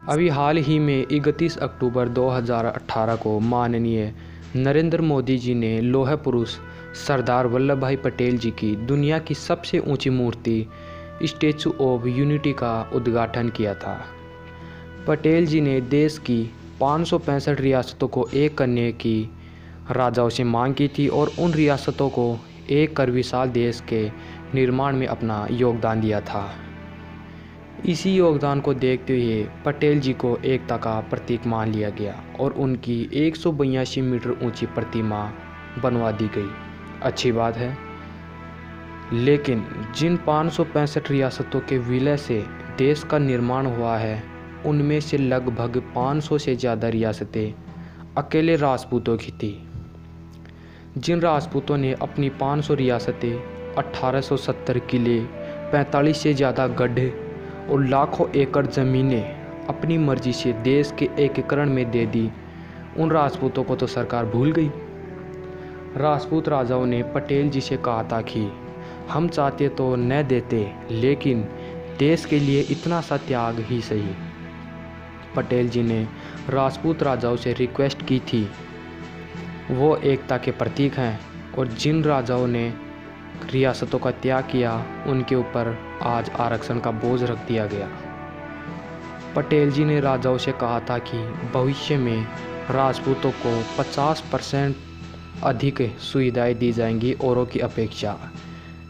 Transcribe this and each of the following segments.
अभी हाल ही में 31 अक्टूबर 2018 को माननीय नरेंद्र मोदी जी ने लौह पुरुष सरदार वल्लभ भाई पटेल जी की दुनिया की सबसे ऊंची मूर्ति स्टैचू ऑफ यूनिटी का उद्घाटन किया था। पटेल जी ने देश की 565 रियासतों को एक करने की राजाओं से मांग की थी और उन रियासतों को एक कर विशाल देश के निर्माण में अपना योगदान दिया था। इसी योगदान को देखते हुए पटेल जी को एकता का प्रतीक मान लिया गया और उनकी 182 मीटर ऊंची प्रतिमा बनवा दी गई। अच्छी बात है, लेकिन जिन 565 रियासतों के विलय से देश का निर्माण हुआ है, उनमें से लगभग 500 से ज़्यादा रियासतें अकेले राजपूतों की थी। जिन राजपूतों ने अपनी 500 रियासतें, 1870 किले, 45 से ज़्यादा गढ़ और लाखों एकड़ ज़मीनें अपनी मर्जी से देश के एकीकरण में दे दी, उन राजपूतों को तो सरकार भूल गई। राजपूत राजाओं ने पटेल जी से कहा था कि हम चाहते तो न देते, लेकिन देश के लिए इतना सा त्याग ही सही। पटेल जी ने राजपूत राजाओं से रिक्वेस्ट की थी, वो एकता के प्रतीक हैं और जिन राजाओं ने रियासतों का त्याग किया, उनके ऊपर आज आरक्षण का बोझ रख दिया गया। पटेल जी ने राजाओं से कहा था कि भविष्य में राजपूतों को 50% अधिक सुविधाएं दी जाएंगी औरों की अपेक्षा,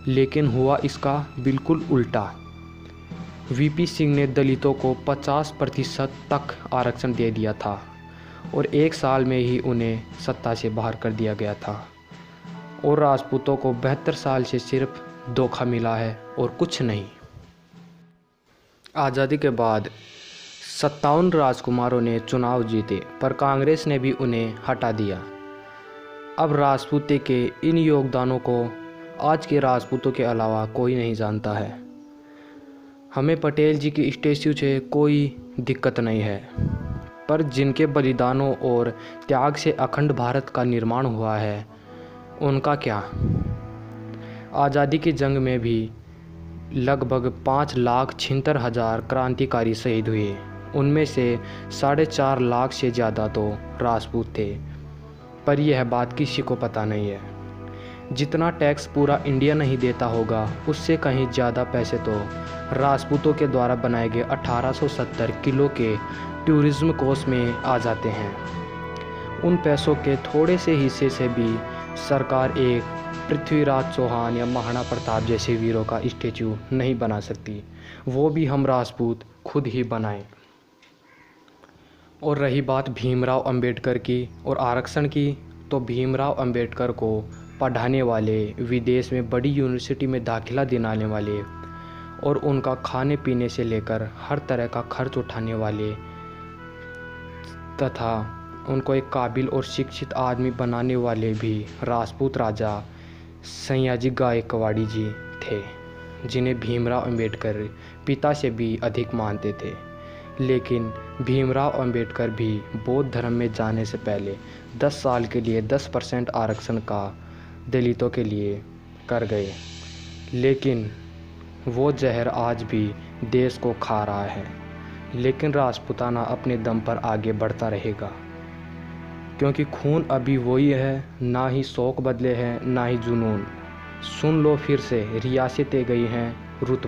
लेकिन हुआ इसका बिल्कुल उल्टा। वीपी सिंह ने दलितों को 50% तक आरक्षण दे दिया था और एक साल में ही उन्हें सत्ता से बाहर कर दिया गया था और राजपूतों को 72 साल से सिर्फ धोखा मिला है और कुछ नहीं। आज़ादी के बाद 57 राजकुमारों ने चुनाव जीते, पर कांग्रेस ने भी उन्हें हटा दिया। अब राजपूती के इन योगदानों को आज के राजपूतों के अलावा कोई नहीं जानता है। हमें पटेल जी की स्टैच्यू से कोई दिक्कत नहीं है, पर जिनके बलिदानों और त्याग से अखंड भारत का निर्माण हुआ है, उनका क्या। आज़ादी की जंग में भी लगभग 5,76,000 क्रांतिकारी शहीद हुए, उनमें से 4.5 लाख से ज़्यादा तो राजपूत थे, पर यह बात किसी को पता नहीं है। जितना टैक्स पूरा इंडिया नहीं देता होगा, उससे कहीं ज़्यादा पैसे तो राजपूतों के द्वारा बनाए गए 1870 किलो के टूरिज्म कोष में आ जाते हैं। उन पैसों के थोड़े से हिस्से से भी सरकार एक पृथ्वीराज चौहान या महाराणा प्रताप जैसे वीरों का स्टैचू नहीं बना सकती, वो भी हम राजपूत खुद ही बनाएं। और रही बात भीमराव अंबेडकर की और आरक्षण की, तो भीमराव अंबेडकर को पढ़ाने वाले, विदेश में बड़ी यूनिवर्सिटी में दाखिला दिलाने वाले और उनका खाने पीने से लेकर हर तरह का खर्च उठाने वाले तथा उनको एक काबिल और शिक्षित आदमी बनाने वाले भी राजपूत राजा सयाजी गायकवाड़ी जी थे, जिन्हें भीमराव अंबेडकर पिता से भी अधिक मानते थे। लेकिन भीमराव अंबेडकर भी बौद्ध धर्म में जाने से पहले 10 साल के लिए 10% आरक्षण का दलितों के लिए कर गए, लेकिन वो जहर आज भी देश को खा रहा है। लेकिन राजपूताना अपने दम पर आगे बढ़ता रहेगा, क्योंकि खून अभी वही है, ना ही शौक बदले हैं ना ही जुनून। सुन लो फिर से, रियासतें गई हैं रुतबा